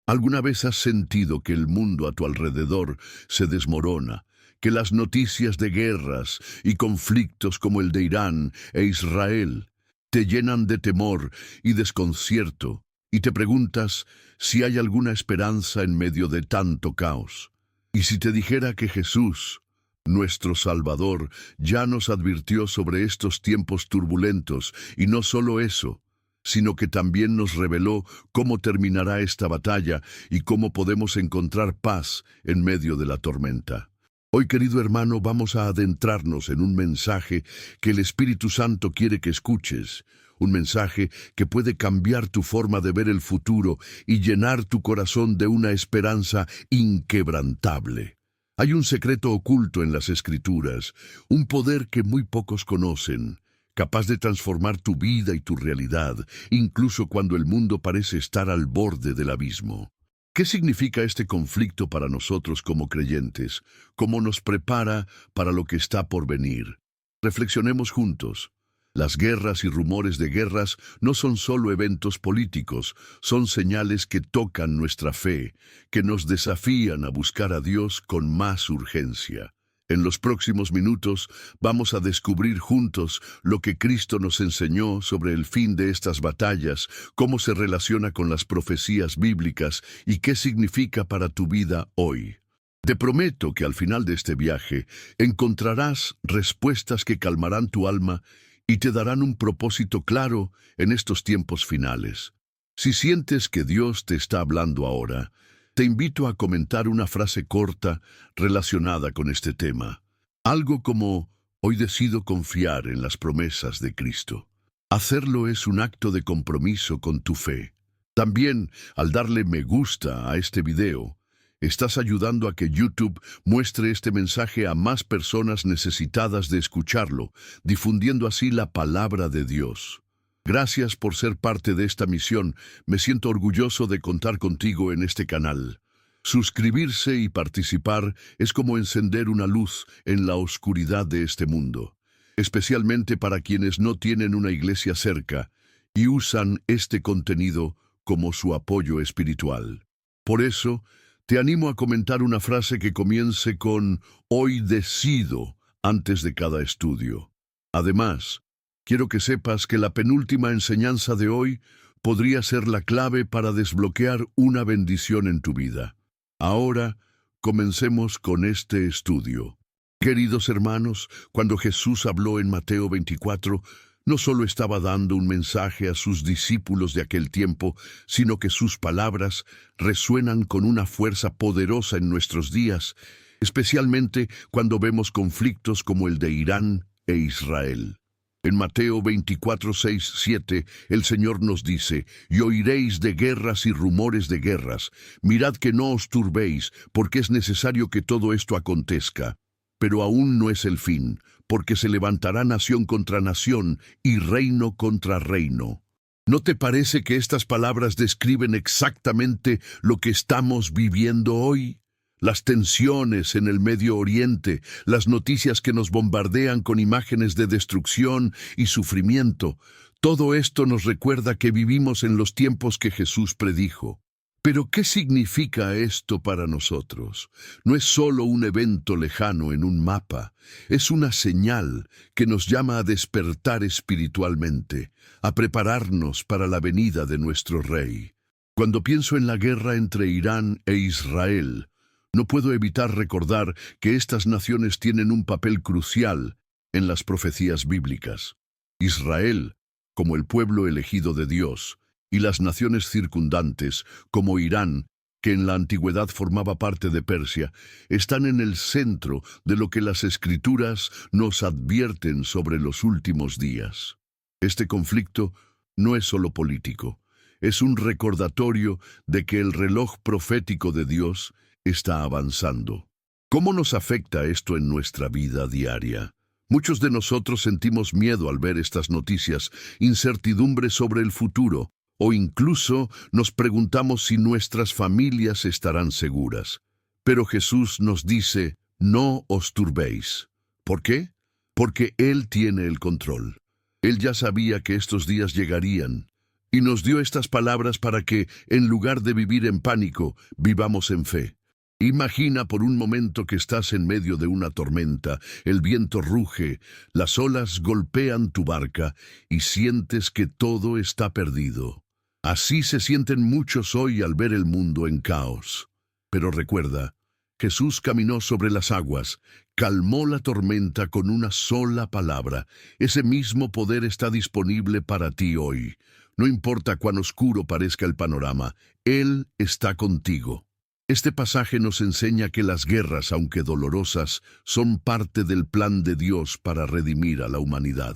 ¿Alguna vez has sentido que el mundo a tu alrededor se desmorona, que las noticias de guerras y conflictos como el de Irán e Israel te llenan de temor y desconcierto, y te preguntas si hay alguna esperanza en medio de tanto caos? Y si te dijera que Jesús, nuestro Salvador, ya nos advirtió sobre estos tiempos turbulentos, y no solo eso, sino que también nos reveló cómo terminará esta batalla y cómo podemos encontrar paz en medio de la tormenta. Hoy, querido hermano, vamos a adentrarnos en un mensaje que el Espíritu Santo quiere que escuches, un mensaje que puede cambiar tu forma de ver el futuro y llenar tu corazón de una esperanza inquebrantable. Hay un secreto oculto en las Escrituras, un poder que muy pocos conocen, capaz de transformar tu vida y tu realidad, incluso cuando el mundo parece estar al borde del abismo. ¿Qué significa este conflicto para nosotros como creyentes? ¿Cómo nos prepara para lo que está por venir? Reflexionemos juntos. Las guerras y rumores de guerras no son solo eventos políticos, son señales que tocan nuestra fe, que nos desafían a buscar a Dios con más urgencia. En los próximos minutos vamos a descubrir juntos lo que Cristo nos enseñó sobre el fin de estas batallas, cómo se relaciona con las profecías bíblicas y qué significa para tu vida hoy. Te prometo que al final de este viaje encontrarás respuestas que calmarán tu alma y te darán un propósito claro en estos tiempos finales. Si sientes que Dios te está hablando ahora, te invito a comentar una frase corta relacionada con este tema. Algo como, hoy decido confiar en las promesas de Cristo. Hacerlo es un acto de compromiso con tu fe. También, al darle me gusta a este video, estás ayudando a que YouTube muestre este mensaje a más personas necesitadas de escucharlo, difundiendo así la palabra de Dios. Gracias por ser parte de esta misión. Me siento orgulloso de contar contigo en este canal. Suscribirse y participar es como encender una luz en la oscuridad de este mundo, especialmente para quienes no tienen una iglesia cerca y usan este contenido como su apoyo espiritual. Por eso, te animo a comentar una frase que comience con "Hoy decido" antes de cada estudio. Además, quiero que sepas que la penúltima enseñanza de hoy podría ser la clave para desbloquear una bendición en tu vida. Ahora, comencemos con este estudio. Queridos hermanos, cuando Jesús habló en Mateo 24, no solo estaba dando un mensaje a sus discípulos de aquel tiempo, sino que sus palabras resuenan con una fuerza poderosa en nuestros días, especialmente cuando vemos conflictos como el de Irán e Israel. En Mateo 24, 6, 7, el Señor nos dice: «Y oiréis de guerras y rumores de guerras. Mirad que no os turbéis, porque es necesario que todo esto acontezca. Pero aún no es el fin, porque se levantará nación contra nación y reino contra reino». ¿No te parece que estas palabras describen exactamente lo que estamos viviendo hoy? Las tensiones en el Medio Oriente, las noticias que nos bombardean con imágenes de destrucción y sufrimiento, todo esto nos recuerda que vivimos en los tiempos que Jesús predijo. Pero, ¿qué significa esto para nosotros? No es solo un evento lejano en un mapa, es una señal que nos llama a despertar espiritualmente, a prepararnos para la venida de nuestro Rey. Cuando pienso en la guerra entre Irán e Israel, no puedo evitar recordar que estas naciones tienen un papel crucial en las profecías bíblicas. Israel, como el pueblo elegido de Dios, y las naciones circundantes, como Irán, que en la antigüedad formaba parte de Persia, están en el centro de lo que las Escrituras nos advierten sobre los últimos días. Este conflicto no es solo político, es un recordatorio de que el reloj profético de Dios está avanzando. ¿Cómo nos afecta esto en nuestra vida diaria? Muchos de nosotros sentimos miedo al ver estas noticias, incertidumbre sobre el futuro, o incluso nos preguntamos si nuestras familias estarán seguras. Pero Jesús nos dice: no os turbéis. ¿Por qué? Porque Él tiene el control. Él ya sabía que estos días llegarían. Y nos dio estas palabras para que, en lugar de vivir en pánico, vivamos en fe. Imagina por un momento que estás en medio de una tormenta, el viento ruge, las olas golpean tu barca y sientes que todo está perdido. Así se sienten muchos hoy al ver el mundo en caos. Pero recuerda, Jesús caminó sobre las aguas, calmó la tormenta con una sola palabra. Ese mismo poder está disponible para ti hoy. No importa cuán oscuro parezca el panorama, Él está contigo. Este pasaje nos enseña que las guerras, aunque dolorosas, son parte del plan de Dios para redimir a la humanidad.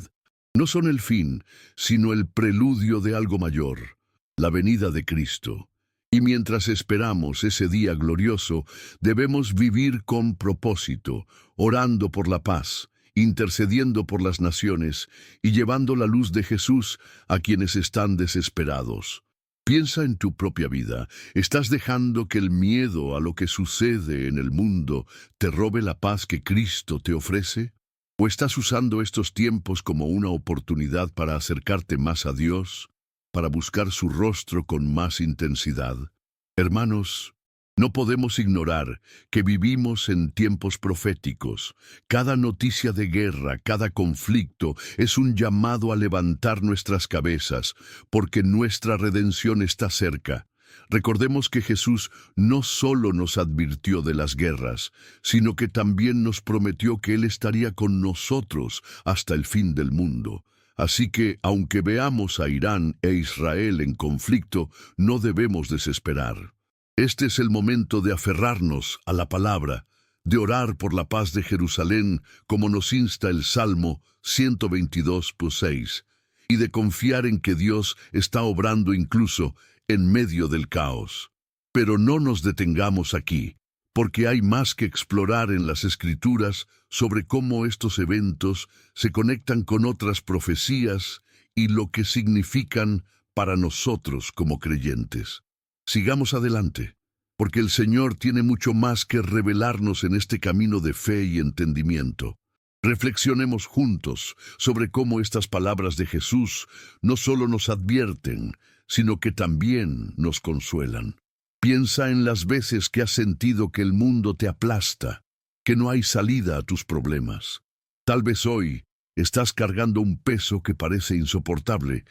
No son el fin, sino el preludio de algo mayor, la venida de Cristo. Y mientras esperamos ese día glorioso, debemos vivir con propósito, orando por la paz, intercediendo por las naciones y llevando la luz de Jesús a quienes están desesperados. Piensa en tu propia vida. ¿Estás dejando que el miedo a lo que sucede en el mundo te robe la paz que Cristo te ofrece? ¿O estás usando estos tiempos como una oportunidad para acercarte más a Dios, para buscar su rostro con más intensidad? Hermanos, no podemos ignorar que vivimos en tiempos proféticos. Cada noticia de guerra, cada conflicto es un llamado a levantar nuestras cabezas, porque nuestra redención está cerca. Recordemos que Jesús no solo nos advirtió de las guerras, sino que también nos prometió que Él estaría con nosotros hasta el fin del mundo. Así que, aunque veamos a Irán e Israel en conflicto, no debemos desesperar. Este es el momento de aferrarnos a la palabra, de orar por la paz de Jerusalén, como nos insta el Salmo 122:6, y de confiar en que Dios está obrando incluso en medio del caos. Pero no nos detengamos aquí, porque hay más que explorar en las Escrituras sobre cómo estos eventos se conectan con otras profecías y lo que significan para nosotros como creyentes. Sigamos adelante, porque el Señor tiene mucho más que revelarnos en este camino de fe y entendimiento. Reflexionemos juntos sobre cómo estas palabras de Jesús no solo nos advierten, sino que también nos consuelan. Piensa en las veces que has sentido que el mundo te aplasta, que no hay salida a tus problemas. Tal vez hoy estás cargando un peso que parece insoportable,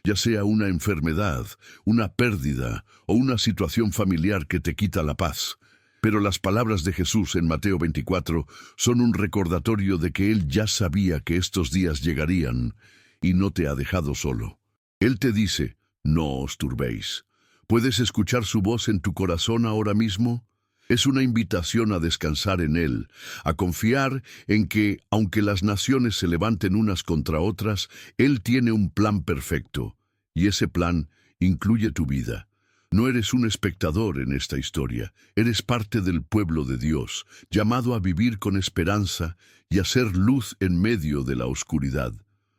ya sea una enfermedad, una pérdida o una situación familiar que te quita la paz. Pero las palabras de Jesús en Mateo 24 son un recordatorio de que Él ya sabía que estos días llegarían y no te ha dejado solo. Él te dice, no os turbéis. ¿Puedes escuchar su voz en tu corazón ahora mismo? Es una invitación a descansar en Él, a confiar en que, aunque las naciones se levanten unas contra otras, Él tiene un plan perfecto, y ese plan incluye tu vida. No eres un espectador en esta historia, eres parte del pueblo de Dios, llamado a vivir con esperanza y a ser luz en medio de la oscuridad.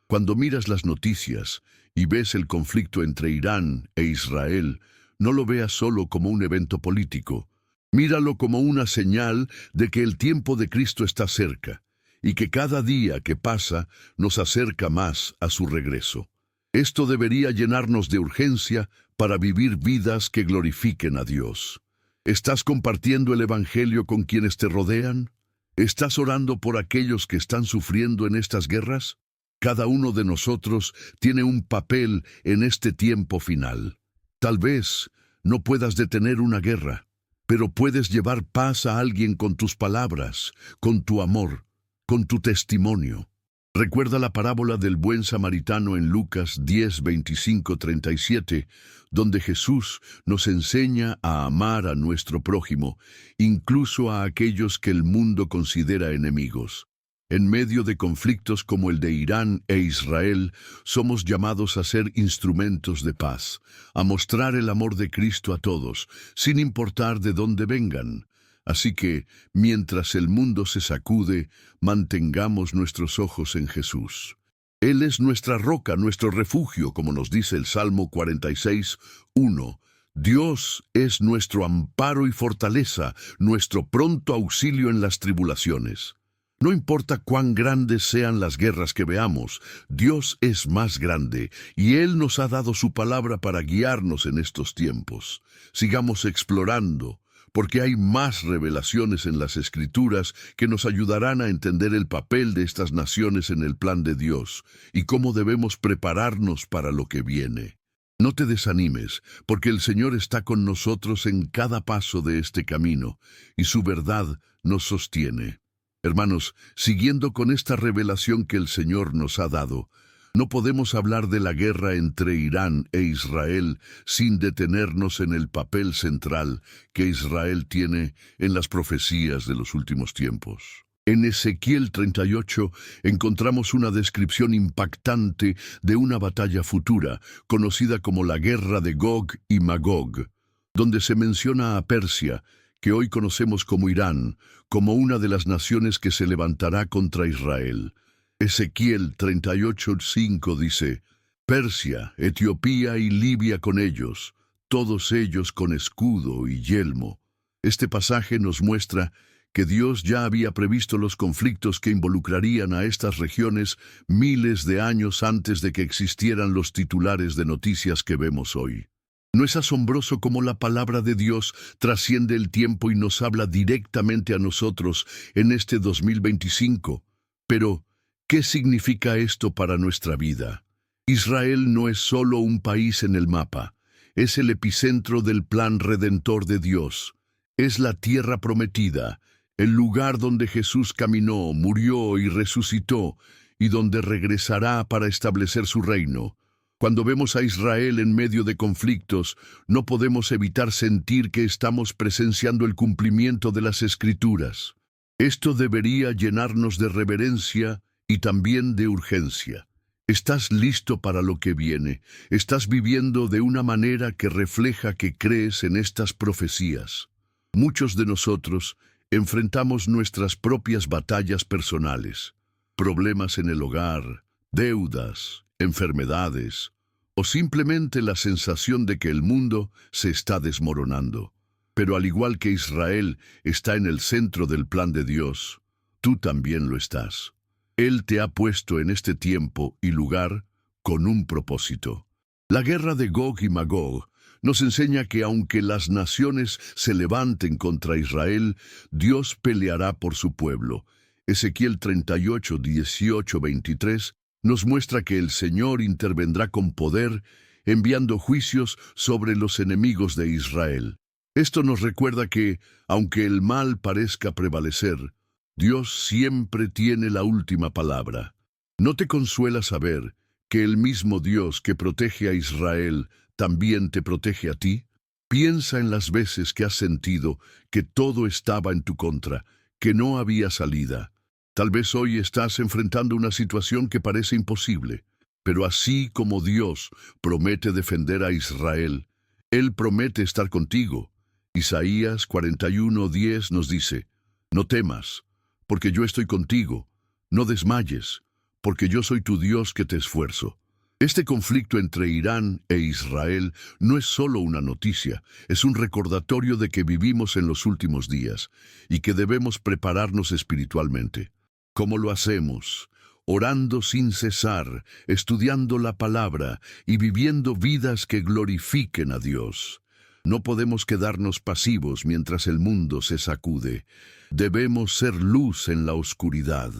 Cuando miras las noticias y ves el conflicto entre Irán e Israel, no lo veas solo como un evento político. Míralo como una señal de que el tiempo de Cristo está cerca y que cada día que pasa nos acerca más a su regreso. Esto debería llenarnos de urgencia para vivir vidas que glorifiquen a Dios. ¿Estás compartiendo el Evangelio con quienes te rodean? ¿Estás orando por aquellos que están sufriendo en estas guerras? Cada uno de nosotros tiene un papel en este tiempo final. Tal vez no puedas detener una guerra, pero puedes llevar paz a alguien con tus palabras, con tu amor, con tu testimonio. Recuerda la parábola del buen samaritano en Lucas 10:25-37, donde Jesús nos enseña a amar a nuestro prójimo, incluso a aquellos que el mundo considera enemigos. En medio de conflictos como el de Irán e Israel, somos llamados a ser instrumentos de paz, a mostrar el amor de Cristo a todos, sin importar de dónde vengan. Así que, mientras el mundo se sacude, mantengamos nuestros ojos en Jesús. Él es nuestra roca, nuestro refugio, como nos dice el Salmo 46:1. Dios es nuestro amparo y fortaleza, nuestro pronto auxilio en las tribulaciones. No importa cuán grandes sean las guerras que veamos, Dios es más grande y Él nos ha dado su palabra para guiarnos en estos tiempos. Sigamos explorando, porque hay más revelaciones en las Escrituras que nos ayudarán a entender el papel de estas naciones en el plan de Dios y cómo debemos prepararnos para lo que viene. No te desanimes, porque el Señor está con nosotros en cada paso de este camino y su verdad nos sostiene. Hermanos, siguiendo con esta revelación que el Señor nos ha dado, no podemos hablar de la guerra entre Irán e Israel sin detenernos en el papel central que Israel tiene en las profecías de los últimos tiempos. En Ezequiel 38 encontramos una descripción impactante de una batalla futura, conocida como la Guerra de Gog y Magog, donde se menciona a Persia, que hoy conocemos como Irán, como una de las naciones que se levantará contra Israel. Ezequiel 38:5 dice: Persia, Etiopía y Libia con ellos, todos ellos con escudo y yelmo. Este pasaje nos muestra que Dios ya había previsto los conflictos que involucrarían a estas regiones miles de años antes de que existieran los titulares de noticias que vemos hoy. ¿No es asombroso cómo la palabra de Dios trasciende el tiempo y nos habla directamente a nosotros en este 2025? Pero, ¿qué significa esto para nuestra vida? Israel no es solo un país en el mapa, es el epicentro del plan redentor de Dios. Es la tierra prometida, el lugar donde Jesús caminó, murió y resucitó, y donde regresará para establecer su reino. Cuando vemos a Israel en medio de conflictos, no podemos evitar sentir que estamos presenciando el cumplimiento de las Escrituras. Esto debería llenarnos de reverencia y también de urgencia. ¿Estás listo para lo que viene? ¿Estás viviendo de una manera que refleja que crees en estas profecías? Muchos de nosotros enfrentamos nuestras propias batallas personales, problemas en el hogar, deudas, enfermedades, o simplemente la sensación de que el mundo se está desmoronando. Pero al igual que Israel está en el centro del plan de Dios, tú también lo estás. Él te ha puesto en este tiempo y lugar con un propósito. La guerra de Gog y Magog nos enseña que aunque las naciones se levanten contra Israel, Dios peleará por su pueblo. Ezequiel 38, 18, 23 nos muestra que el Señor intervendrá con poder, enviando juicios sobre los enemigos de Israel. Esto nos recuerda que, aunque el mal parezca prevalecer, Dios siempre tiene la última palabra. ¿No te consuela saber que el mismo Dios que protege a Israel también te protege a ti? Piensa en las veces que has sentido que todo estaba en tu contra, que no había salida. Tal vez hoy estás enfrentando una situación que parece imposible, pero así como Dios promete defender a Israel, Él promete estar contigo. Isaías 41:10 nos dice: No temas, porque yo estoy contigo. No desmayes, porque yo soy tu Dios que te esfuerzo. Este conflicto entre Irán e Israel no es solo una noticia, es un recordatorio de que vivimos en los últimos días y que debemos prepararnos espiritualmente. ¿Cómo lo hacemos? Orando sin cesar, estudiando la palabra y viviendo vidas que glorifiquen a Dios. No podemos quedarnos pasivos mientras el mundo se sacude. Debemos ser luz en la oscuridad.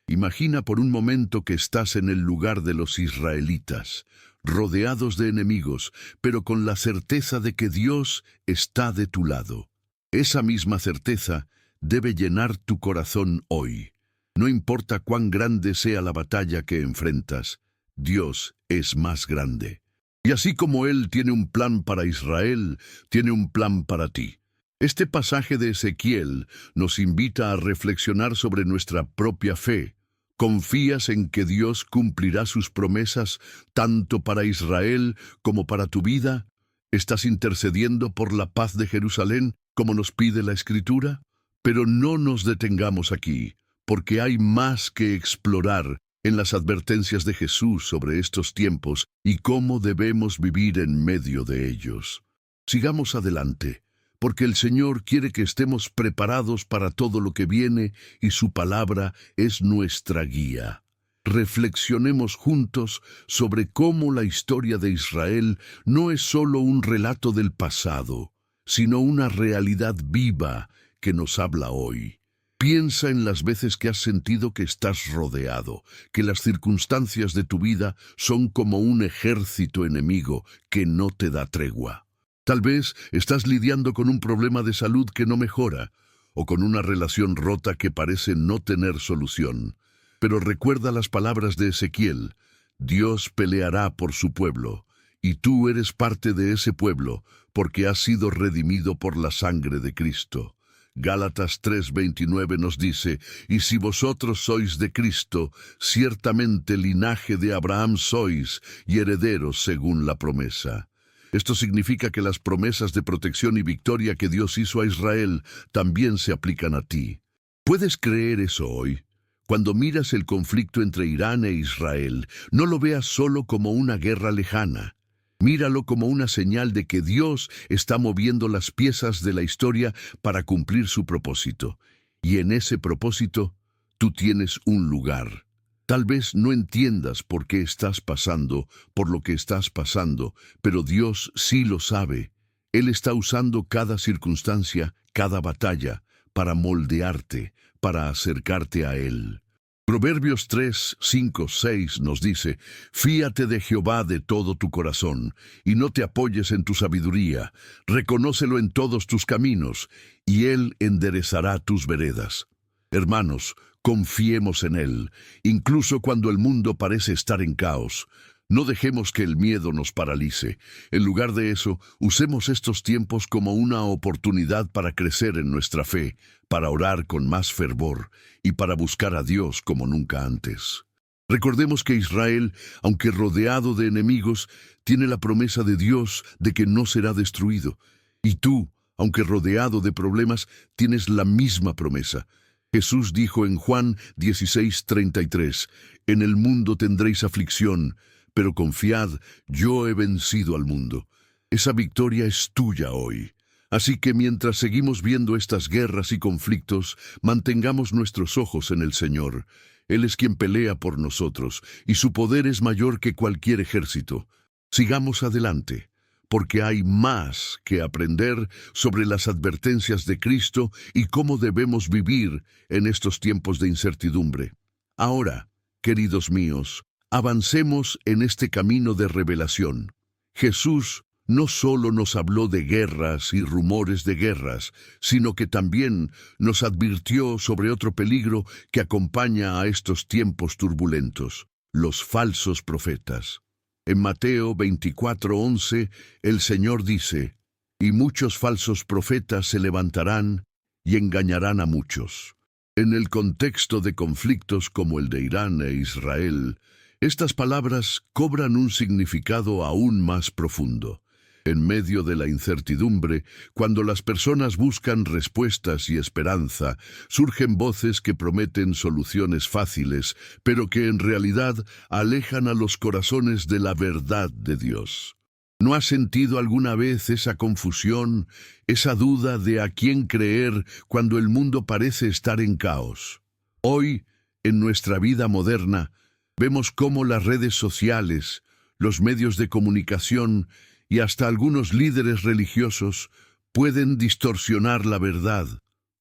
Imagina por un momento que estás en el lugar de los israelitas, rodeados de enemigos, pero con la certeza de que Dios está de tu lado. Esa misma certeza debe llenar tu corazón hoy. No importa cuán grande sea la batalla que enfrentas, Dios es más grande. Y así como Él tiene un plan para Israel, tiene un plan para ti. Este pasaje de Ezequiel nos invita a reflexionar sobre nuestra propia fe. ¿Confías en que Dios cumplirá sus promesas tanto para Israel como para tu vida? ¿Estás intercediendo por la paz de Jerusalén, como nos pide la Escritura? Pero no nos detengamos aquí, porque hay más que explorar en las advertencias de Jesús sobre estos tiempos y cómo debemos vivir en medio de ellos. Sigamos adelante, porque el Señor quiere que estemos preparados para todo lo que viene y su palabra es nuestra guía. Reflexionemos juntos sobre cómo la historia de Israel no es solo un relato del pasado, sino una realidad viva que nos habla hoy. Piensa en las veces que has sentido que estás rodeado, que las circunstancias de tu vida son como un ejército enemigo que no te da tregua. Tal vez estás lidiando con un problema de salud que no mejora, o con una relación rota que parece no tener solución. Pero recuerda las palabras de Ezequiel: Dios peleará por su pueblo, y tú eres parte de ese pueblo, porque has sido redimido por la sangre de Cristo. Gálatas 3:29 nos dice: y si vosotros sois de Cristo, ciertamente linaje de Abraham sois, y herederos según la promesa. Esto significa que las promesas de protección y victoria que Dios hizo a Israel también se aplican a ti. ¿Puedes creer eso hoy? Cuando miras el conflicto entre Irán e Israel, no lo veas solo como una guerra lejana. Míralo como una señal de que Dios está moviendo las piezas de la historia para cumplir su propósito. Y en ese propósito, tú tienes un lugar. Tal vez no entiendas por qué estás pasando, por lo que estás pasando, pero Dios sí lo sabe. Él está usando cada circunstancia, cada batalla, para moldearte, para acercarte a Él. Proverbios 3, 5, 6 nos dice: fíate de Jehová de todo tu corazón, y no te apoyes en tu sabiduría. Reconócelo en todos tus caminos, y Él enderezará tus veredas. Hermanos, confiemos en Él, incluso cuando el mundo parece estar en caos. No dejemos que el miedo nos paralice. En lugar de eso, usemos estos tiempos como una oportunidad para crecer en nuestra fe, para orar con más fervor y para buscar a Dios como nunca antes. Recordemos que Israel, aunque rodeado de enemigos, tiene la promesa de Dios de que no será destruido. Y tú, aunque rodeado de problemas, tienes la misma promesa. Jesús dijo en Juan 16:33, en el mundo tendréis aflicción, pero confiad, yo he vencido al mundo. Esa victoria es tuya hoy. Así que mientras seguimos viendo estas guerras y conflictos, mantengamos nuestros ojos en el Señor. Él es quien pelea por nosotros, y su poder es mayor que cualquier ejército. Sigamos adelante, porque hay más que aprender sobre las advertencias de Cristo y cómo debemos vivir en estos tiempos de incertidumbre. Ahora, queridos míos, avancemos en este camino de revelación. Jesús no solo nos habló de guerras y rumores de guerras, sino que también nos advirtió sobre otro peligro que acompaña a estos tiempos turbulentos: los falsos profetas. En Mateo 24:11, el Señor dice: y muchos falsos profetas se levantarán y engañarán a muchos. En el contexto de conflictos como el de Irán e Israel, estas palabras cobran un significado aún más profundo. En medio de la incertidumbre, cuando las personas buscan respuestas y esperanza, surgen voces que prometen soluciones fáciles, pero que en realidad alejan a los corazones de la verdad de Dios. ¿No has sentido alguna vez esa confusión, esa duda de a quién creer cuando el mundo parece estar en caos? Hoy, en nuestra vida moderna, vemos cómo las redes sociales, los medios de comunicación y hasta algunos líderes religiosos pueden distorsionar la verdad,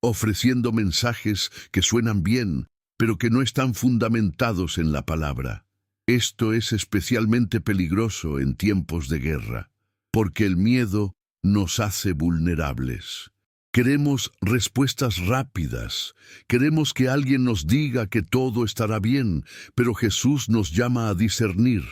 ofreciendo mensajes que suenan bien, pero que no están fundamentados en la palabra. Esto es especialmente peligroso en tiempos de guerra, porque el miedo nos hace vulnerables. Queremos respuestas rápidas, queremos que alguien nos diga que todo estará bien, pero Jesús nos llama a discernir.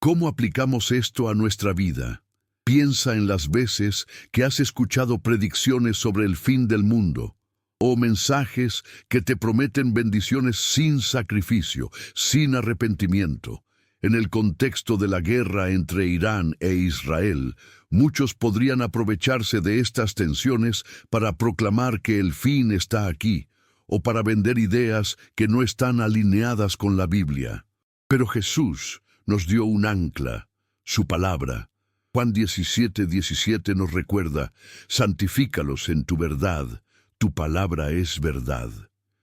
¿Cómo aplicamos esto a nuestra vida? Piensa en las veces que has escuchado predicciones sobre el fin del mundo, o mensajes que te prometen bendiciones sin sacrificio, sin arrepentimiento. En el contexto de la guerra entre Irán e Israel, muchos podrían aprovecharse de estas tensiones para proclamar que el fin está aquí, o para vender ideas que no están alineadas con la Biblia. Pero Jesús nos dio un ancla, su palabra. Juan 17:17 nos recuerda: santifícalos en tu verdad, tu palabra es verdad.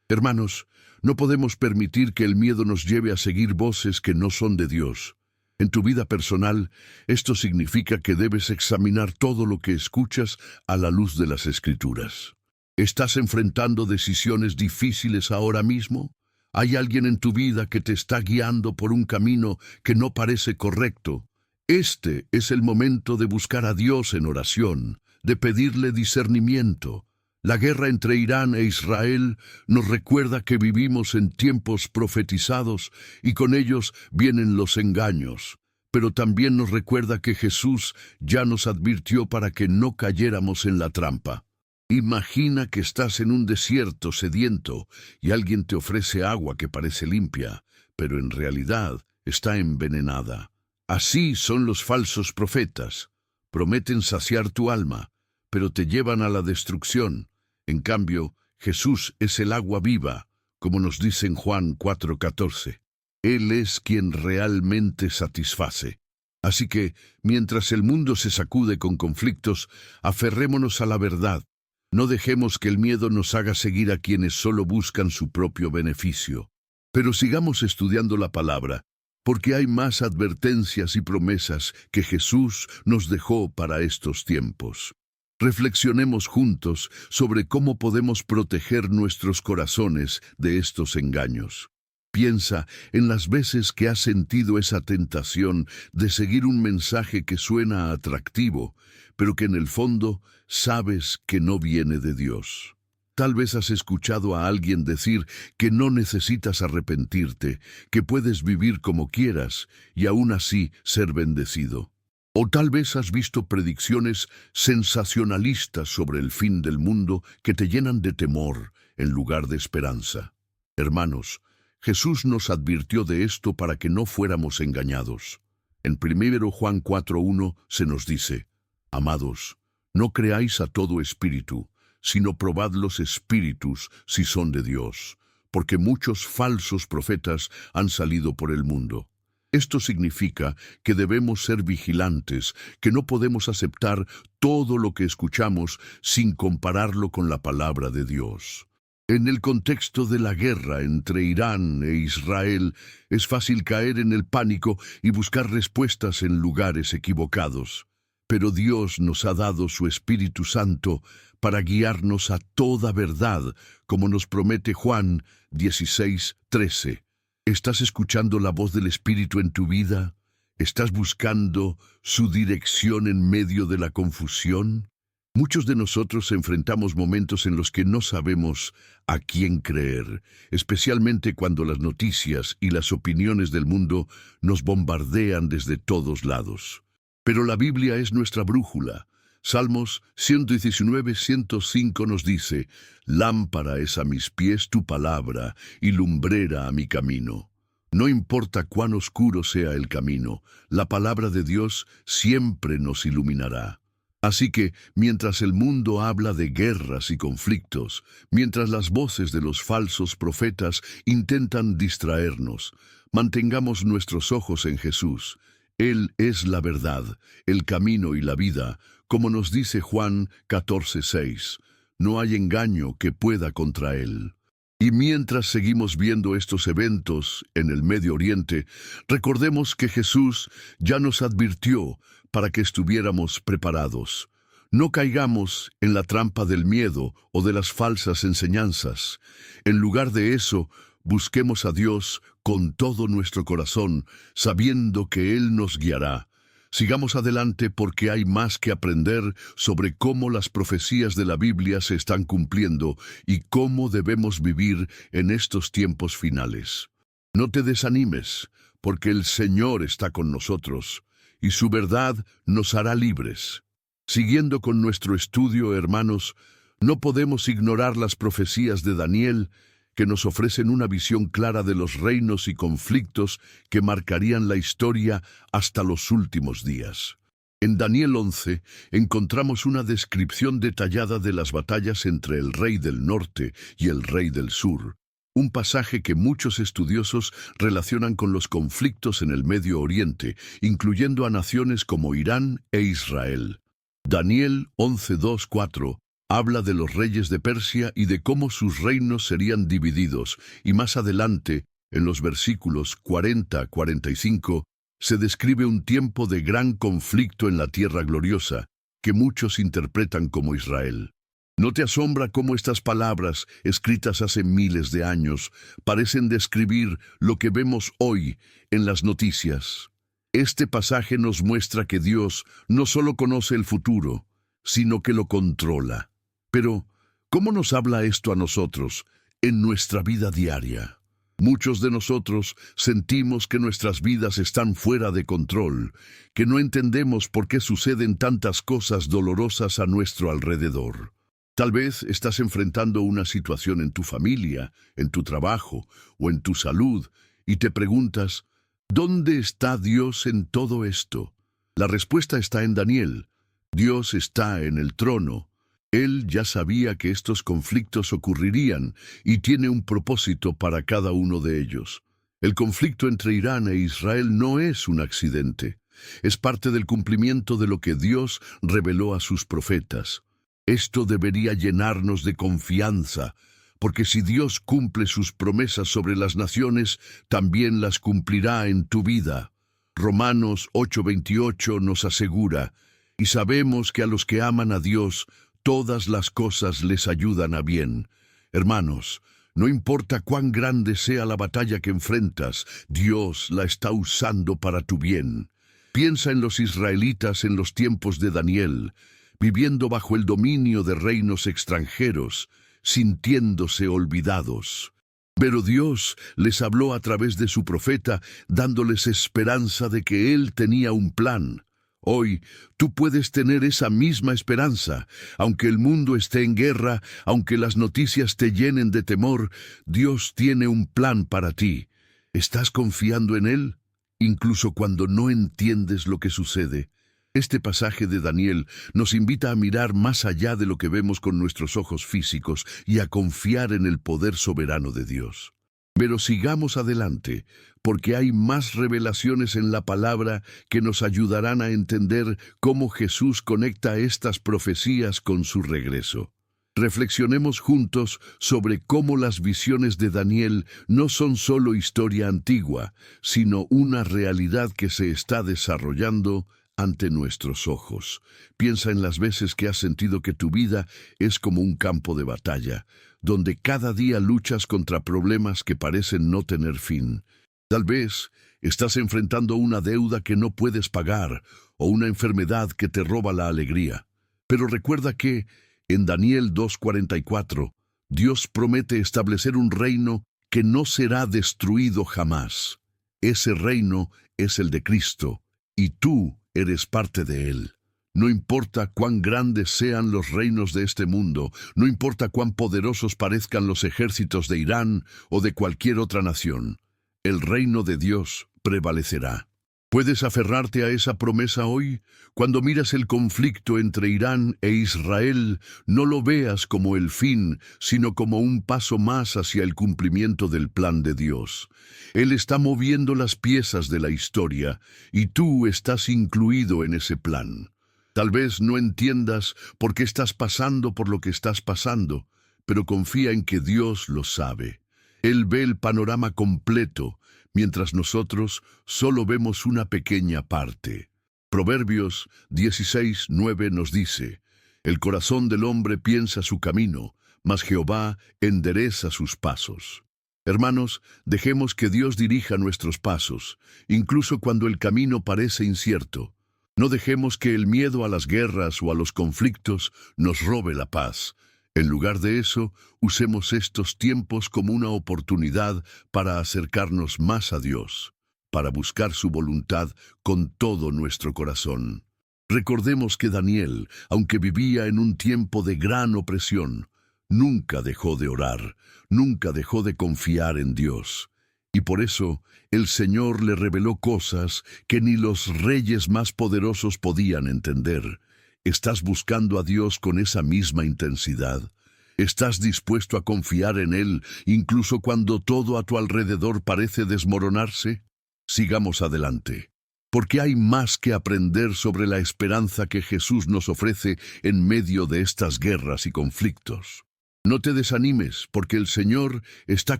Hermanos, no podemos permitir que el miedo nos lleve a seguir voces que no son de Dios. En tu vida personal, esto significa que debes examinar todo lo que escuchas a la luz de las Escrituras. ¿Estás enfrentando decisiones difíciles ahora mismo? ¿Hay alguien en tu vida que te está guiando por un camino que no parece correcto? Este es el momento de buscar a Dios en oración, de pedirle discernimiento. La guerra entre Irán e Israel nos recuerda que vivimos en tiempos profetizados y con ellos vienen los engaños. Pero también nos recuerda que Jesús ya nos advirtió para que no cayéramos en la trampa. Imagina que estás en un desierto sediento y alguien te ofrece agua que parece limpia, pero en realidad está envenenada. Así son los falsos profetas. Prometen saciar tu alma, pero te llevan a la destrucción. En cambio, Jesús es el agua viva, como nos dice en Juan 4:14. Él es quien realmente satisface. Así que, mientras el mundo se sacude con conflictos, aferrémonos a la verdad. No dejemos que el miedo nos haga seguir a quienes solo buscan su propio beneficio. Pero sigamos estudiando la palabra, porque hay más advertencias y promesas que Jesús nos dejó para estos tiempos. Reflexionemos juntos sobre cómo podemos proteger nuestros corazones de estos engaños. Piensa en las veces que has sentido esa tentación de seguir un mensaje que suena atractivo, pero que en el fondo sabes que no viene de Dios. Tal vez has escuchado a alguien decir que no necesitas arrepentirte, que puedes vivir como quieras y aún así ser bendecido. O tal vez has visto predicciones sensacionalistas sobre el fin del mundo que te llenan de temor en lugar de esperanza. Hermanos, Jesús nos advirtió de esto para que no fuéramos engañados. En 1 Juan 4:1 se nos dice: Amados, no creáis a todo espíritu, sino probad los espíritus si son de Dios, porque muchos falsos profetas han salido por el mundo. Esto significa que debemos ser vigilantes, que no podemos aceptar todo lo que escuchamos sin compararlo con la palabra de Dios. En el contexto de la guerra entre Irán e Israel, es fácil caer en el pánico y buscar respuestas en lugares equivocados. Pero Dios nos ha dado su Espíritu Santo para guiarnos a toda verdad, como nos promete Juan 16:13. ¿Estás escuchando la voz del Espíritu en tu vida? ¿Estás buscando su dirección en medio de la confusión? Muchos de nosotros enfrentamos momentos en los que no sabemos a quién creer, especialmente cuando las noticias y las opiniones del mundo nos bombardean desde todos lados. Pero la Biblia es nuestra brújula. Salmos 119:105 nos dice: Lámpara es a mis pies tu palabra y lumbrera a mi camino. No importa cuán oscuro sea el camino, la palabra de Dios siempre nos iluminará. Así que, mientras el mundo habla de guerras y conflictos, mientras las voces de los falsos profetas intentan distraernos, mantengamos nuestros ojos en Jesús. Él es la verdad, el camino y la vida, como nos dice Juan 14:6. No hay engaño que pueda contra Él. Y mientras seguimos viendo estos eventos en el Medio Oriente, recordemos que Jesús ya nos advirtió para que estuviéramos preparados. No caigamos en la trampa del miedo o de las falsas enseñanzas. En lugar de eso, busquemos a Dios con todo nuestro corazón, sabiendo que Él nos guiará. Sigamos adelante porque hay más que aprender sobre cómo las profecías de la Biblia se están cumpliendo y cómo debemos vivir en estos tiempos finales. No te desanimes, porque el Señor está con nosotros y su verdad nos hará libres. Siguiendo con nuestro estudio, hermanos, no podemos ignorar las profecías de Daniel, que nos ofrecen una visión clara de los reinos y conflictos que marcarían la historia hasta los últimos días. En Daniel 11 encontramos una descripción detallada de las batallas entre el rey del norte y el rey del sur, un pasaje que muchos estudiosos relacionan con los conflictos en el Medio Oriente, incluyendo a naciones como Irán e Israel. Daniel 11:2-4 habla de los reyes de Persia y de cómo sus reinos serían divididos, y más adelante, en los versículos 40-45, se describe un tiempo de gran conflicto en la tierra gloriosa, que muchos interpretan como Israel. ¿No te asombra cómo estas palabras, escritas hace miles de años, parecen describir lo que vemos hoy en las noticias? Este pasaje nos muestra que Dios no solo conoce el futuro, sino que lo controla. Pero, ¿cómo nos habla esto a nosotros en nuestra vida diaria? Muchos de nosotros sentimos que nuestras vidas están fuera de control, que no entendemos por qué suceden tantas cosas dolorosas a nuestro alrededor. Tal vez estás enfrentando una situación en tu familia, en tu trabajo o en tu salud y te preguntas, ¿dónde está Dios en todo esto? La respuesta está en Daniel. Dios está en el trono. Él ya sabía que estos conflictos ocurrirían y tiene un propósito para cada uno de ellos. El conflicto entre Irán e Israel no es un accidente. Es parte del cumplimiento de lo que Dios reveló a sus profetas. Esto debería llenarnos de confianza, porque si Dios cumple sus promesas sobre las naciones, también las cumplirá en tu vida. Romanos 8:28 nos asegura, y sabemos que a los que aman a Dios, todas las cosas les ayudan a bien. Hermanos, no importa cuán grande sea la batalla que enfrentas, Dios la está usando para tu bien. Piensa en los israelitas en los tiempos de Daniel, viviendo bajo el dominio de reinos extranjeros, sintiéndose olvidados. Pero Dios les habló a través de su profeta, dándoles esperanza de que Él tenía un plan. Hoy, tú puedes tener esa misma esperanza. Aunque el mundo esté en guerra, aunque las noticias te llenen de temor, Dios tiene un plan para ti. ¿Estás confiando en Él? Incluso cuando no entiendes lo que sucede. Este pasaje de Daniel nos invita a mirar más allá de lo que vemos con nuestros ojos físicos y a confiar en el poder soberano de Dios. Pero sigamos adelante, porque hay más revelaciones en la palabra que nos ayudarán a entender cómo Jesús conecta estas profecías con su regreso. Reflexionemos juntos sobre cómo las visiones de Daniel no son solo historia antigua, sino una realidad que se está desarrollando ante nuestros ojos. Piensa en las veces que has sentido que tu vida es como un campo de batalla, donde cada día luchas contra problemas que parecen no tener fin. Tal vez estás enfrentando una deuda que no puedes pagar o una enfermedad que te roba la alegría. Pero recuerda que, en Daniel 2:44, Dios promete establecer un reino que no será destruido jamás. Ese reino es el de Cristo, y tú eres parte de Él. No importa cuán grandes sean los reinos de este mundo, no importa cuán poderosos parezcan los ejércitos de Irán o de cualquier otra nación, el reino de Dios prevalecerá. ¿Puedes aferrarte a esa promesa hoy? Cuando miras el conflicto entre Irán e Israel, no lo veas como el fin, sino como un paso más hacia el cumplimiento del plan de Dios. Él está moviendo las piezas de la historia, y tú estás incluido en ese plan. Tal vez no entiendas por qué estás pasando por lo que estás pasando, pero confía en que Dios lo sabe. Él ve el panorama completo, mientras nosotros solo vemos una pequeña parte. Proverbios 16:9 nos dice, «El corazón del hombre piensa su camino, mas Jehová endereza sus pasos». Hermanos, dejemos que Dios dirija nuestros pasos, incluso cuando el camino parece incierto. No dejemos que el miedo a las guerras o a los conflictos nos robe la paz. En lugar de eso, usemos estos tiempos como una oportunidad para acercarnos más a Dios, para buscar su voluntad con todo nuestro corazón. Recordemos que Daniel, aunque vivía en un tiempo de gran opresión, nunca dejó de orar, nunca dejó de confiar en Dios. Y por eso, el Señor le reveló cosas que ni los reyes más poderosos podían entender. ¿Estás buscando a Dios con esa misma intensidad? ¿Estás dispuesto a confiar en Él incluso cuando todo a tu alrededor parece desmoronarse? Sigamos adelante, porque hay más que aprender sobre la esperanza que Jesús nos ofrece en medio de estas guerras y conflictos. No te desanimes, porque el Señor está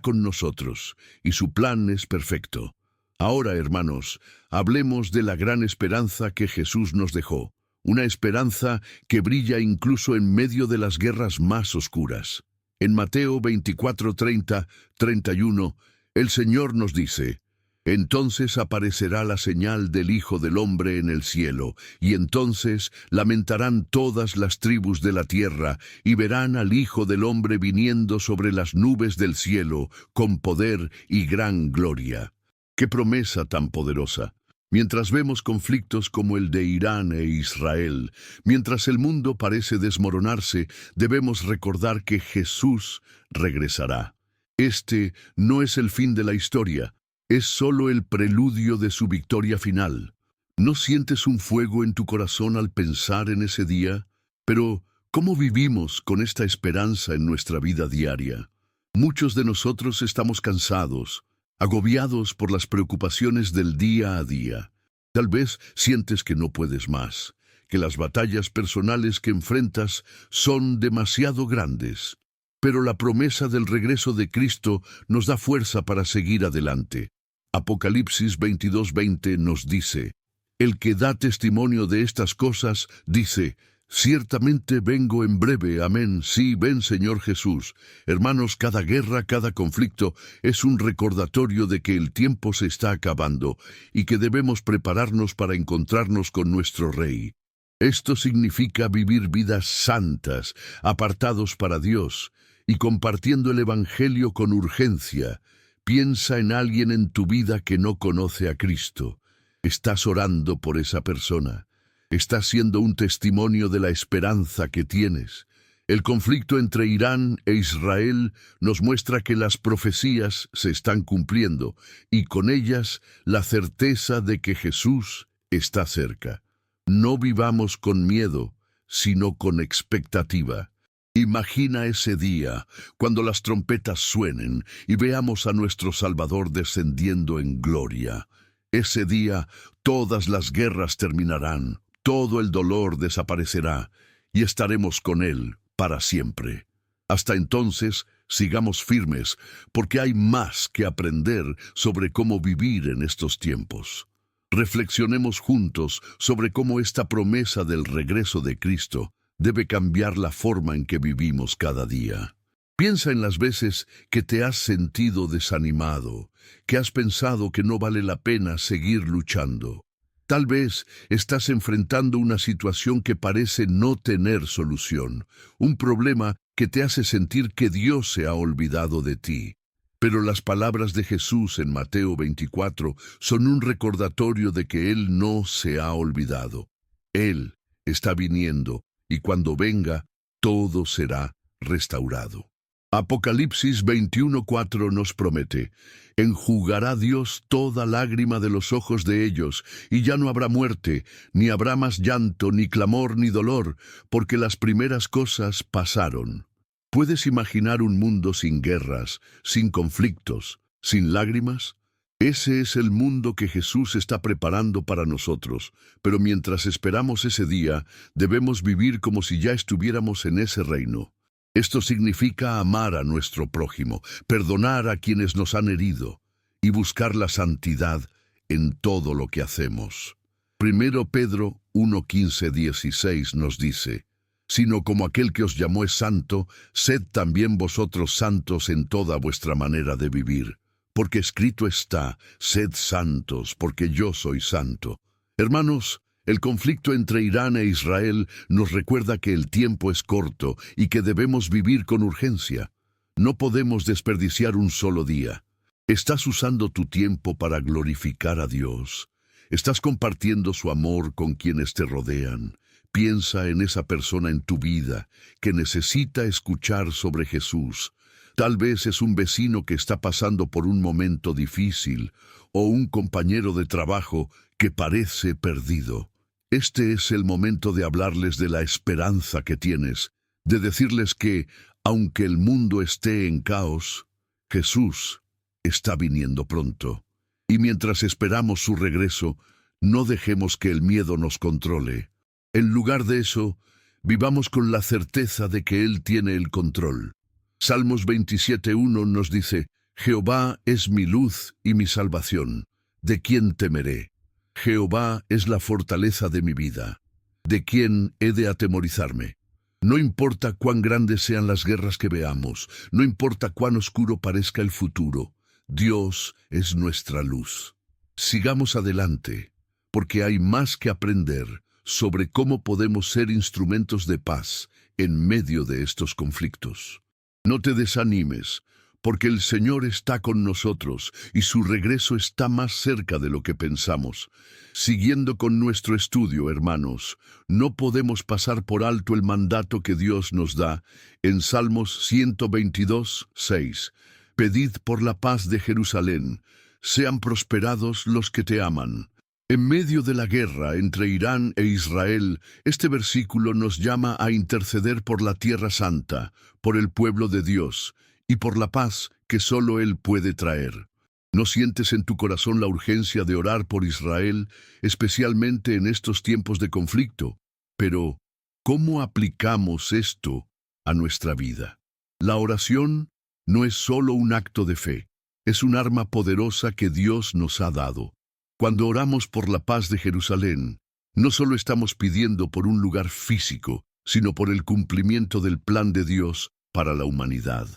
con nosotros, y su plan es perfecto. Ahora, hermanos, hablemos de la gran esperanza que Jesús nos dejó, una esperanza que brilla incluso en medio de las guerras más oscuras. En Mateo 24:30-31, el Señor nos dice: «Entonces aparecerá la señal del Hijo del Hombre en el cielo, y entonces lamentarán todas las tribus de la tierra, y verán al Hijo del Hombre viniendo sobre las nubes del cielo, con poder y gran gloria». ¡Qué promesa tan poderosa! Mientras vemos conflictos como el de Irán e Israel, mientras el mundo parece desmoronarse, debemos recordar que Jesús regresará. Este no es el fin de la historia, es solo el preludio de su victoria final. ¿No sientes un fuego en tu corazón al pensar en ese día? Pero, ¿cómo vivimos con esta esperanza en nuestra vida diaria? Muchos de nosotros estamos cansados, agobiados por las preocupaciones del día a día. Tal vez sientes que no puedes más, que las batallas personales que enfrentas son demasiado grandes. Pero la promesa del regreso de Cristo nos da fuerza para seguir adelante. Apocalipsis 22:20 nos dice: «El que da testimonio de estas cosas dice: ciertamente vengo en breve, amén, sí, ven Señor Jesús». Hermanos, cada guerra, cada conflicto es un recordatorio de que el tiempo se está acabando y que debemos prepararnos para encontrarnos con nuestro Rey. Esto significa vivir vidas santas, apartados para Dios y compartiendo el Evangelio con urgencia. Piensa en alguien en tu vida que no conoce a Cristo. ¿Estás orando por esa persona? ¿Estás siendo un testimonio de la esperanza que tienes? El conflicto entre Irán e Israel nos muestra que las profecías se están cumpliendo y con ellas la certeza de que Jesús está cerca. No vivamos con miedo, sino con expectativa. Imagina ese día, cuando las trompetas suenen y veamos a nuestro Salvador descendiendo en gloria. Ese día, todas las guerras terminarán. Todo el dolor desaparecerá y estaremos con Él para siempre. Hasta entonces, sigamos firmes, porque hay más que aprender sobre cómo vivir en estos tiempos. Reflexionemos juntos sobre cómo esta promesa del regreso de Cristo debe cambiar la forma en que vivimos cada día. Piensa en las veces que te has sentido desanimado, que has pensado que no vale la pena seguir luchando. Tal vez estás enfrentando una situación que parece no tener solución, un problema que te hace sentir que Dios se ha olvidado de ti. Pero las palabras de Jesús en Mateo 24 son un recordatorio de que Él no se ha olvidado. Él está viniendo y cuando venga, todo será restaurado. Apocalipsis 21:4 nos promete: «Enjugará Dios toda lágrima de los ojos de ellos, y ya no habrá muerte, ni habrá más llanto, ni clamor, ni dolor, porque las primeras cosas pasaron». ¿Puedes imaginar un mundo sin guerras, sin conflictos, sin lágrimas? Ese es el mundo que Jesús está preparando para nosotros, pero mientras esperamos ese día, debemos vivir como si ya estuviéramos en ese reino. Esto significa amar a nuestro prójimo, perdonar a quienes nos han herido y buscar la santidad en todo lo que hacemos. Primero Pedro 1:15-16 nos dice: «Sino como aquel que os llamó es santo, sed también vosotros santos en toda vuestra manera de vivir. Porque escrito está: sed santos, porque yo soy santo». Hermanos, el conflicto entre Irán e Israel nos recuerda que el tiempo es corto y que debemos vivir con urgencia. No podemos desperdiciar un solo día. ¿Estás usando tu tiempo para glorificar a Dios? ¿Estás compartiendo su amor con quienes te rodean? Piensa en esa persona en tu vida que necesita escuchar sobre Jesús. Tal vez es un vecino que está pasando por un momento difícil o un compañero de trabajo que parece perdido. Este es el momento de hablarles de la esperanza que tienes, de decirles que, Aunque el mundo esté en caos, Jesús está viniendo pronto. Y mientras esperamos su regreso, no dejemos que el miedo nos controle. En lugar de eso, vivamos con la certeza de que Él tiene el control. Salmos 27:1 nos dice: Jehová es mi luz y mi salvación. ¿De quién temeré? Jehová es la fortaleza de mi vida. ¿De quién he de atemorizarme? No importa cuán grandes sean las guerras que veamos, no importa cuán oscuro parezca el futuro, Dios es nuestra luz. Sigamos adelante, porque hay más que aprender sobre cómo podemos ser instrumentos de paz en medio de estos conflictos. No te desanimes, porque el Señor está con nosotros y su regreso está más cerca de lo que pensamos. Siguiendo con nuestro estudio, hermanos, no podemos pasar por alto el mandato que Dios nos da en Salmos 122:6. Pedid por la paz de Jerusalén, sean prosperados los que te aman. En medio de la guerra entre Irán e Israel, este versículo nos llama a interceder por la Tierra Santa, por el pueblo de Dios, y por la paz que solo Él puede traer. ¿No sientes en tu corazón la urgencia de orar por Israel, especialmente en estos tiempos de conflicto? Pero, ¿cómo aplicamos esto a nuestra vida? La oración no es solo un acto de fe, es un arma poderosa que Dios nos ha dado. Cuando oramos por la paz de Jerusalén, no solo estamos pidiendo por un lugar físico, sino por el cumplimiento del plan de Dios para la humanidad.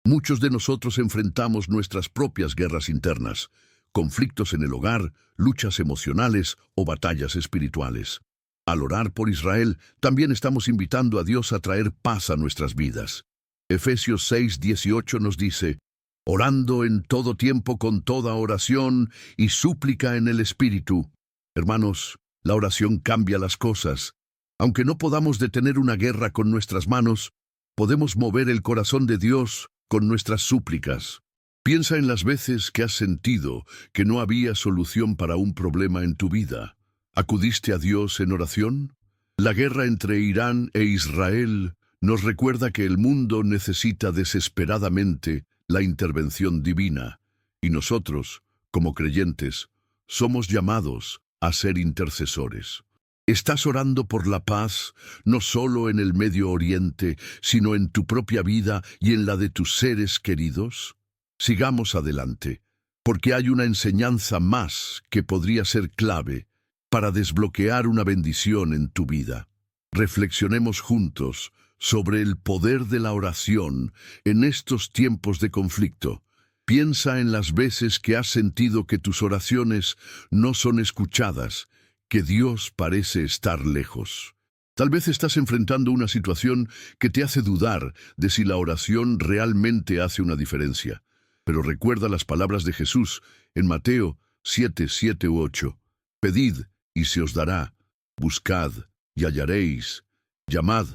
Muchos de nosotros enfrentamos nuestras propias guerras internas, conflictos en el hogar, luchas emocionales o batallas espirituales. Al orar por Israel, también estamos invitando a Dios a traer paz a nuestras vidas. Efesios 6:18 nos dice: orando en todo tiempo con toda oración y súplica en el Espíritu. Hermanos, la oración cambia las cosas. Aunque no podamos detener una guerra con nuestras manos, podemos mover el corazón de Dios con nuestras súplicas. Piensa en las veces que has sentido que no había solución para un problema en tu vida. ¿Acudiste a Dios en oración? La guerra entre Irán e Israel nos recuerda que el mundo necesita desesperadamente la intervención divina, y nosotros, como creyentes, somos llamados a ser intercesores. ¿Estás orando por la paz, no solo en el Medio Oriente, sino en tu propia vida y en la de tus seres queridos? Sigamos adelante, porque hay una enseñanza más que podría ser clave para desbloquear una bendición en tu vida. Reflexionemos juntos sobre el poder de la oración en estos tiempos de conflicto. Piensa en las veces que has sentido que tus oraciones no son escuchadas, que Dios parece estar lejos. Tal vez estás enfrentando una situación que te hace dudar de si la oración realmente hace una diferencia. Pero recuerda las palabras de Jesús en Mateo 7:7 u 8. Pedid y se os dará, buscad y hallaréis, llamad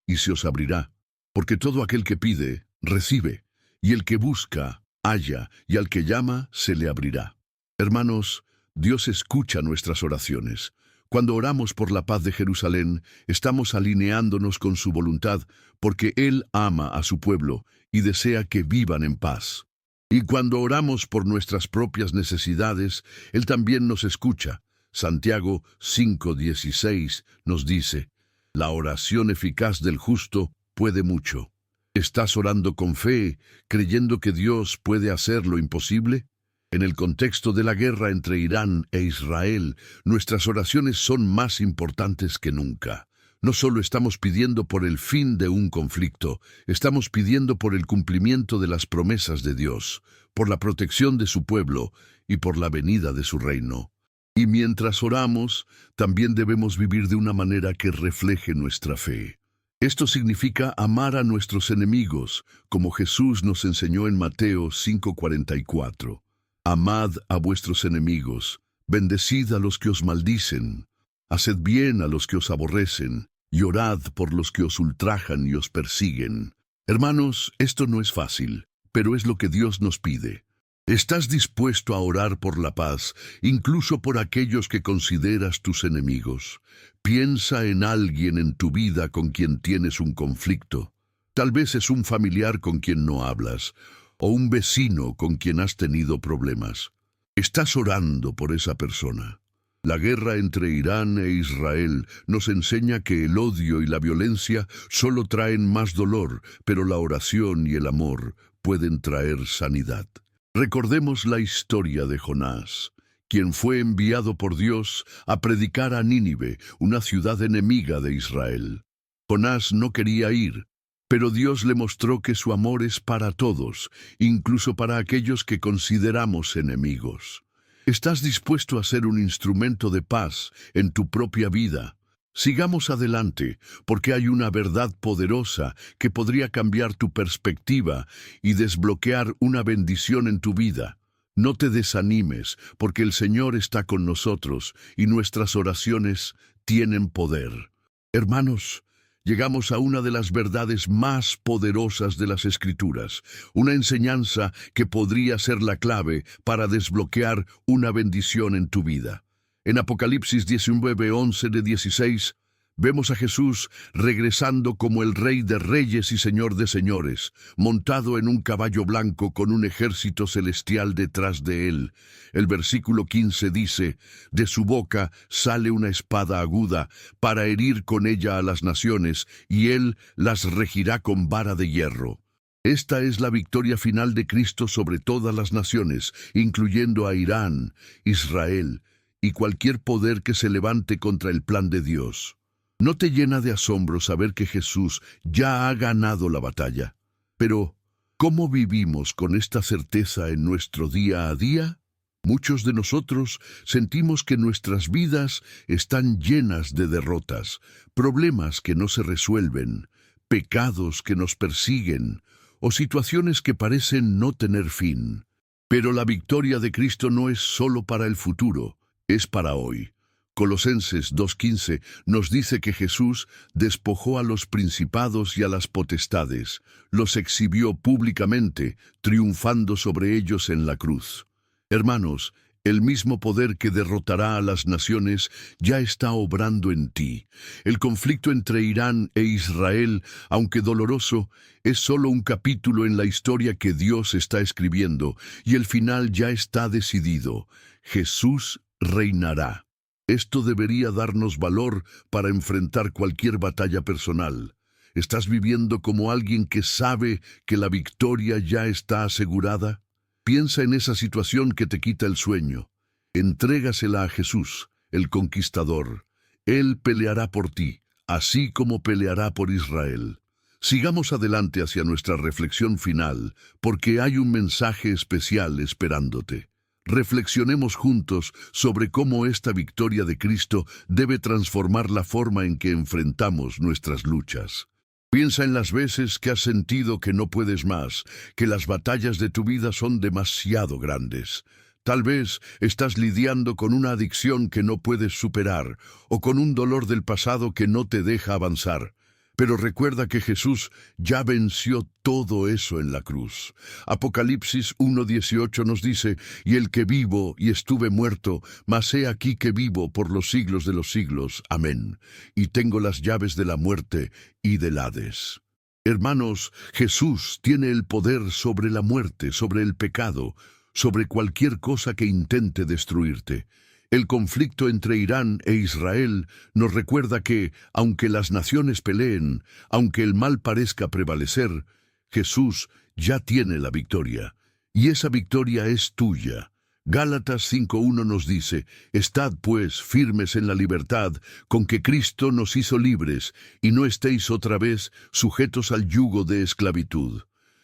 y se os abrirá. Porque todo aquel que pide, recibe, y el que busca, halla, y al que llama, se le abrirá. Hermanos, Dios escucha nuestras oraciones. Cuando oramos por la paz de Jerusalén, estamos alineándonos con su voluntad, porque Él ama a su pueblo y desea que vivan en paz. Y cuando oramos por nuestras propias necesidades, Él también nos escucha. Santiago 5:16 nos dice: la oración eficaz del justo puede mucho. ¿Estás orando con fe, creyendo que Dios puede hacer lo imposible? En el contexto de la guerra entre Irán e Israel, nuestras oraciones son más importantes que nunca. No solo estamos pidiendo por el fin de un conflicto, estamos pidiendo por el cumplimiento de las promesas de Dios, por la protección de su pueblo y por la venida de su reino. Y mientras oramos, también debemos vivir de una manera que refleje nuestra fe. Esto significa amar a nuestros enemigos, como Jesús nos enseñó en Mateo 5:44. Amad a vuestros enemigos, bendecid a los que os maldicen, haced bien a los que os aborrecen, y orad por los que os ultrajan y os persiguen. Hermanos, esto no es fácil, pero es lo que Dios nos pide. ¿Estás dispuesto a orar por la paz, incluso por aquellos que consideras tus enemigos? Piensa en alguien en tu vida con quien tienes un conflicto. Tal vez es un familiar con quien no hablas, o un vecino con quien has tenido problemas. Estás orando por esa persona. La guerra entre Irán e Israel nos enseña que el odio y la violencia solo traen más dolor, pero la oración y el amor pueden traer sanidad. Recordemos la historia de Jonás, quien fue enviado por Dios a predicar a Nínive, una ciudad enemiga de Israel. Jonás no quería ir, pero Dios le mostró que su amor es para todos, incluso para aquellos que consideramos enemigos. ¿Estás dispuesto a ser un instrumento de paz en tu propia vida? Sigamos adelante, porque hay una verdad poderosa que podría cambiar tu perspectiva y desbloquear una bendición en tu vida. No te desanimes, porque el Señor está con nosotros y nuestras oraciones tienen poder. Hermanos, llegamos a una de las verdades más poderosas de las Escrituras, una enseñanza que podría ser la clave para desbloquear una bendición en tu vida. En Apocalipsis 19, 11-16, vemos a Jesús regresando como el Rey de Reyes y Señor de Señores, montado en un caballo blanco con un ejército celestial detrás de él. El versículo 15 dice, «De su boca sale una espada aguda para herir con ella a las naciones, y él las regirá con vara de hierro». Esta es la victoria final de Cristo sobre todas las naciones, incluyendo a Irán, Israel y cualquier poder que se levante contra el plan de Dios. ¿No te llena de asombro saber que Jesús ya ha ganado la batalla? Pero, ¿cómo vivimos con esta certeza en nuestro día a día? Muchos de nosotros sentimos que nuestras vidas están llenas de derrotas, problemas que no se resuelven, pecados que nos persiguen, o situaciones que parecen no tener fin. Pero la victoria de Cristo no es solo para el futuro, es para hoy. Colosenses 2:15 nos dice que Jesús despojó a los principados y a las potestades, los exhibió públicamente, triunfando sobre ellos en la cruz. Hermanos, el mismo poder que derrotará a las naciones ya está obrando en ti. El conflicto entre Irán e Israel, aunque doloroso, es solo un capítulo en la historia que Dios está escribiendo, y el final ya está decidido. Jesús reinará. Esto debería darnos valor para enfrentar cualquier batalla personal. ¿Estás viviendo como alguien que sabe que la victoria ya está asegurada? Piensa en esa situación que te quita el sueño. Entrégasela a Jesús, el conquistador. Él peleará por ti, así como peleará por Israel. Sigamos adelante hacia nuestra reflexión final, porque hay un mensaje especial esperándote. Reflexionemos juntos sobre cómo esta victoria de Cristo debe transformar la forma en que enfrentamos nuestras luchas. Piensa en las veces que has sentido que no puedes más, que las batallas de tu vida son demasiado grandes. Tal vez estás lidiando con una adicción que no puedes superar, o con un dolor del pasado que no te deja avanzar. Pero recuerda que Jesús ya venció todo eso en la cruz. Apocalipsis 1:18 nos dice, «Y el que vivo y estuve muerto, mas he aquí que vivo por los siglos de los siglos. Amén. Y tengo las llaves de la muerte y del Hades». Hermanos, Jesús tiene el poder sobre la muerte, sobre el pecado, sobre cualquier cosa que intente destruirte. El conflicto entre Irán e Israel nos recuerda que, aunque las naciones peleen, aunque el mal parezca prevalecer, Jesús ya tiene la victoria, y esa victoria es tuya. Gálatas 5:1 nos dice, «Estad pues firmes en la libertad con que Cristo nos hizo libres, y no estéis otra vez sujetos al yugo de esclavitud».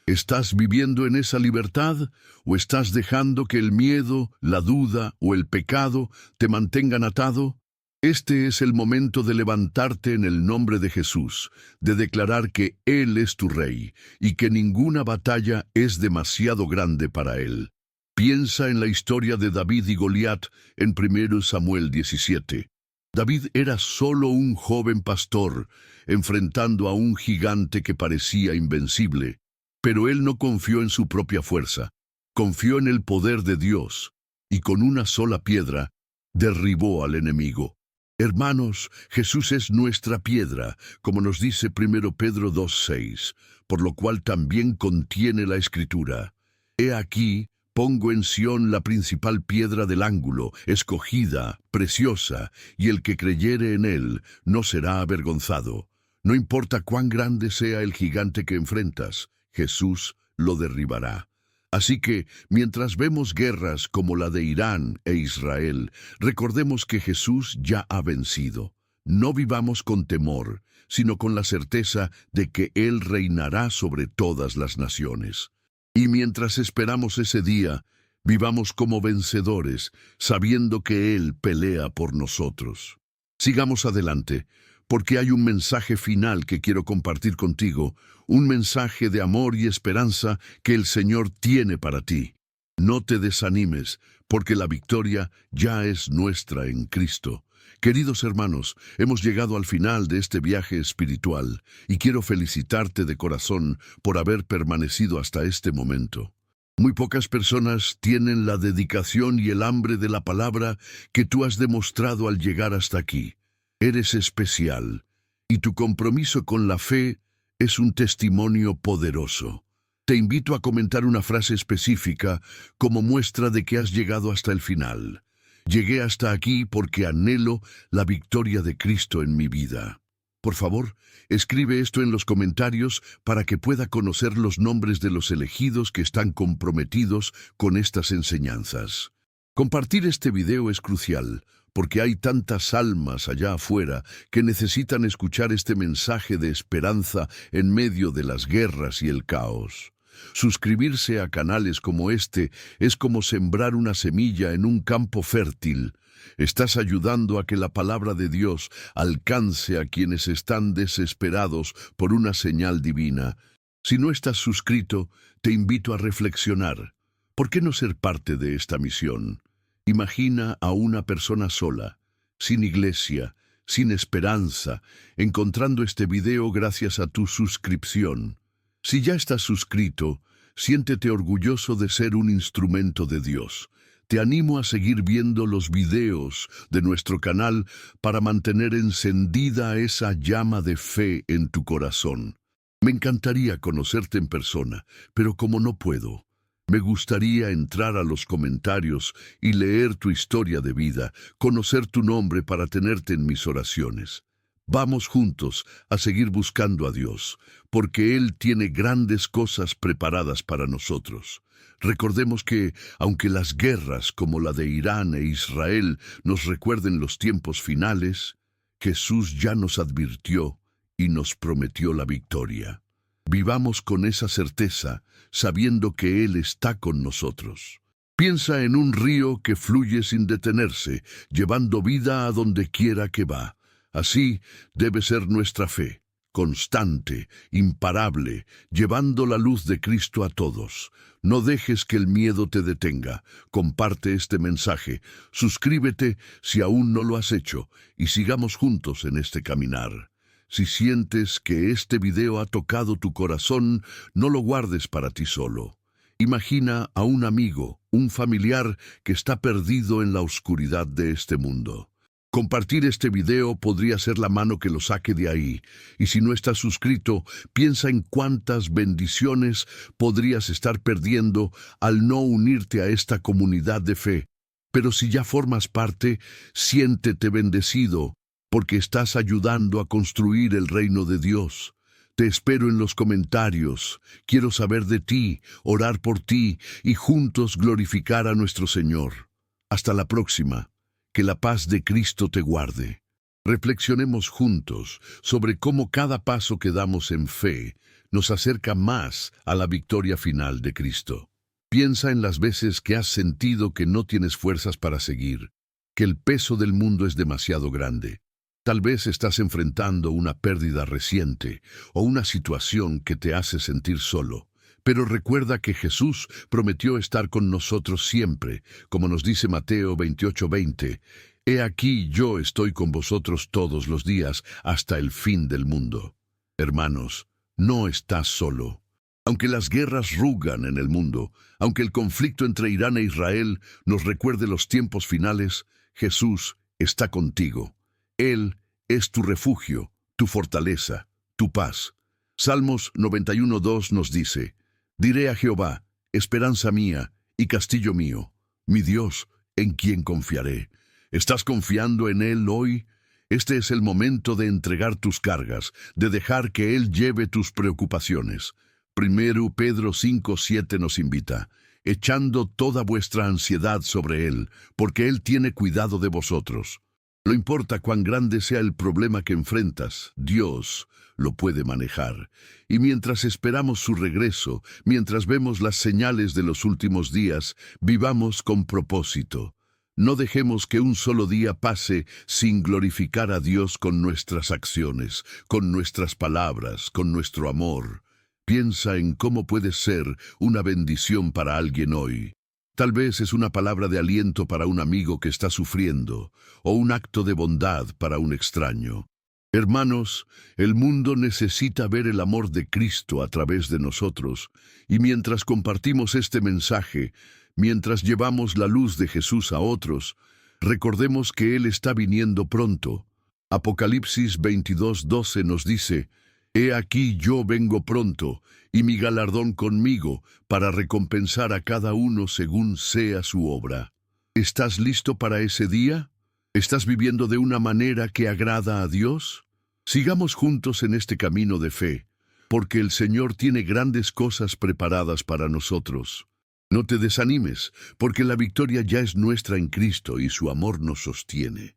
¿Estás viviendo en esa libertad o estás dejando que el miedo, la duda o el pecado te mantengan atado? Este es el momento de levantarte en el nombre de Jesús, de declarar que Él es tu Rey y que ninguna batalla es demasiado grande para Él. Piensa en la historia de David y Goliat en 1 Samuel 17. David era solo un joven pastor, enfrentando a un gigante que parecía invencible. Pero él no confió en su propia fuerza, confió en el poder de Dios, y con una sola piedra derribó al enemigo. Hermanos, Jesús es nuestra piedra, como nos dice 1 Pedro 2:6, por lo cual también contiene la Escritura. He aquí, pongo en Sión la principal piedra del ángulo, escogida, preciosa, y el que creyere en él no será avergonzado. No importa cuán grande sea el gigante que enfrentas, Jesús lo derribará. Así que, mientras vemos guerras como la de Irán e Israel, recordemos que Jesús ya ha vencido. No vivamos con temor, sino con la certeza de que Él reinará sobre todas las naciones. Y mientras esperamos ese día, vivamos como vencedores, sabiendo que Él pelea por nosotros. Sigamos adelante, porque hay un mensaje final que quiero compartir contigo, un mensaje de amor y esperanza que el Señor tiene para ti. No te desanimes, porque la victoria ya es nuestra en Cristo. Queridos hermanos, hemos llegado al final de este viaje espiritual y quiero felicitarte de corazón por haber permanecido hasta este momento. Muy pocas personas tienen la dedicación y el hambre de la palabra que tú has demostrado al llegar hasta aquí. Eres especial, y tu compromiso con la fe es un testimonio poderoso. Te invito a comentar una frase específica como muestra de que has llegado hasta el final. Llegué hasta aquí porque anhelo la victoria de Cristo en mi vida. Por favor, escribe esto en los comentarios para que pueda conocer los nombres de los elegidos que están comprometidos con estas enseñanzas. Compartir este video es crucial, porque hay tantas almas allá afuera que necesitan escuchar este mensaje de esperanza en medio de las guerras y el caos. Suscribirse a canales como este es como sembrar una semilla en un campo fértil. Estás ayudando a que la palabra de Dios alcance a quienes están desesperados por una señal divina. Si no estás suscrito, te invito a reflexionar. ¿Por qué no ser parte de esta misión? Imagina a una persona sola, sin iglesia, sin esperanza, encontrando este video gracias a tu suscripción. Si ya estás suscrito, siéntete orgulloso de ser un instrumento de Dios. Te animo a seguir viendo los videos de nuestro canal para mantener encendida esa llama de fe en tu corazón. Me encantaría conocerte en persona, pero como no puedo, me gustaría entrar a los comentarios y leer tu historia de vida, conocer tu nombre para tenerte en mis oraciones. Vamos juntos a seguir buscando a Dios, porque Él tiene grandes cosas preparadas para nosotros. Recordemos que, aunque las guerras como la de Irán e Israel nos recuerden los tiempos finales, Jesús ya nos advirtió y nos prometió la victoria. Vivamos con esa certeza, sabiendo que Él está con nosotros. Piensa en un río que fluye sin detenerse, llevando vida a donde quiera que va. Así debe ser nuestra fe, constante, imparable, llevando la luz de Cristo a todos. No dejes que el miedo te detenga. Comparte este mensaje, suscríbete si aún no lo has hecho, y sigamos juntos en este caminar. Si sientes que este video ha tocado tu corazón, no lo guardes para ti solo. Imagina a un amigo, un familiar que está perdido en la oscuridad de este mundo. Compartir este video podría ser la mano que lo saque de ahí. Y si no estás suscrito, piensa en cuántas bendiciones podrías estar perdiendo al no unirte a esta comunidad de fe. Pero si ya formas parte, siéntete bendecido, porque estás ayudando a construir el reino de Dios. Te espero en los comentarios. Quiero saber de ti, orar por ti y juntos glorificar a nuestro Señor. Hasta la próxima. Que la paz de Cristo te guarde. Reflexionemos juntos sobre cómo cada paso que damos en fe nos acerca más a la victoria final de Cristo. Piensa en las veces que has sentido que no tienes fuerzas para seguir, que el peso del mundo es demasiado grande. Tal vez estás enfrentando una pérdida reciente o una situación que te hace sentir solo. Pero recuerda que Jesús prometió estar con nosotros siempre, como nos dice Mateo 28:20. He aquí yo estoy con vosotros todos los días hasta el fin del mundo. Hermanos, no estás solo. Aunque las guerras rugan en el mundo, aunque el conflicto entre Irán e Israel nos recuerde los tiempos finales, Jesús está contigo. Él es tu refugio, tu fortaleza, tu paz. Salmos 91:2 nos dice, diré a Jehová, esperanza mía y castillo mío, mi Dios, en quien confiaré. ¿Estás confiando en Él hoy? Este es el momento de entregar tus cargas, de dejar que Él lleve tus preocupaciones. Primero Pedro 5:7 nos invita, echando toda vuestra ansiedad sobre Él, porque Él tiene cuidado de vosotros. No importa cuán grande sea el problema que enfrentas, Dios lo puede manejar. Y mientras esperamos su regreso, mientras vemos las señales de los últimos días, vivamos con propósito. No dejemos que un solo día pase sin glorificar a Dios con nuestras acciones, con nuestras palabras, con nuestro amor. Piensa en cómo puedes ser una bendición para alguien hoy. Tal vez es una palabra de aliento para un amigo que está sufriendo, o un acto de bondad para un extraño. Hermanos, el mundo necesita ver el amor de Cristo a través de nosotros, y mientras compartimos este mensaje, mientras llevamos la luz de Jesús a otros, recordemos que Él está viniendo pronto. Apocalipsis 22:12 nos dice, He aquí yo vengo pronto, y mi galardón conmigo, para recompensar a cada uno según sea su obra. ¿Estás listo para ese día? ¿Estás viviendo de una manera que agrada a Dios? Sigamos juntos en este camino de fe, porque el Señor tiene grandes cosas preparadas para nosotros. No te desanimes, porque la victoria ya es nuestra en Cristo y su amor nos sostiene.